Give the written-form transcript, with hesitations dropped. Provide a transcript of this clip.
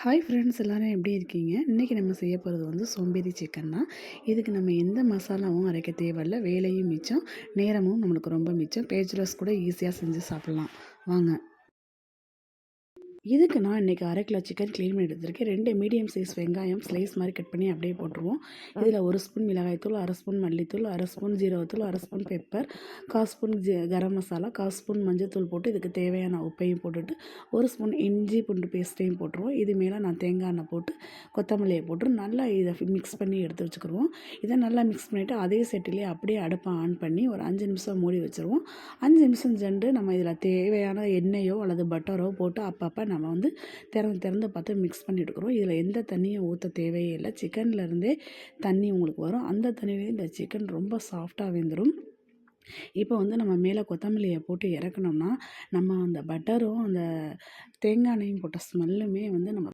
Hi friends எல்லோரும் எப்படி இருக்கீங்க? இன்றைக்கி நம்ம செய்ய போகிறது வந்து சோம்பேறி சிக்கன் தான். இதுக்கு நம்ம எந்த மசாலாவும் அரைக்க தேவையில்ல. வேலையும் மிச்சம், நேரமும் நம்மளுக்கு ரொம்ப மிச்சம். பேச்சுலர்ஸ் கூட ஈஸியாக செஞ்சு சாப்பிட்லாம். வாங்க. இதுக்கு நான் இன்றைக்கி 1/2 கிலோ சிக்கன் க்ளீன் பண்ணி எடுத்துருக்கேன். 2 மீடியம் சைஸ் வெங்காயம் ஸ்லைஸ் மாதிரி கட் பண்ணி அப்படியே போட்டுருவோம். இதில் 1 ஸ்பூன் மிளகாய்த்தூள், 1/2 ஸ்பூன் மல்லித்தூள், 1/2 ஸ்பூன் ஜீரகத்தூள், 1/2 spoon pepper, 1/4 spoon garam masala, 1/4 spoon மஞ்சள்தூள் போட்டு இதுக்கு தேவையான உப்பையும் போட்டுட்டு 1 ஸ்பூன் இஞ்சி பூண்டு பேஸ்ட்டையும் போட்டுருவோம். இது மேலே நான் தேங்காய் எண்ணெய் போட்டு கொத்தமல்லியை போட்டு நல்லா இதை மிக்ஸ் பண்ணி எடுத்து வச்சுக்கிடுவோம். இதை நல்லா மிக்ஸ் பண்ணிவிட்டு அதே செட்டிலே அப்படியே அடுப்பை ஆன் பண்ணி ஒரு 5 நிமிஷம் மூடி வச்சுருவோம். 5 நிமிஷம் சென்று நம்ம இதில் தேவையான எண்ணெயோ அல்லது பட்டரோ போட்டு அப்பப்போ நம்ம வந்து திறந்து திறந்து பார்த்து மிக்ஸ் பண்ணி எடுக்கிறோம். இதில் எந்த தண்ணியும் ஊற்ற தேவையே இல்லை. சிக்கன்லேருந்தே தண்ணி உங்களுக்கு வரும். அந்த தண்ணியிலே இந்த சிக்கன் ரொம்ப சாஃப்டாக வெந்துடும். இப்போ வந்து நம்ம மேலே கொத்தமல்லியை போட்டு இறக்கணும்னா நம்ம அந்த பட்டரும் அந்த தேங்காய் எண்ணெயும் போட்ட ஸ்மெல்லுமே வந்து நம்ம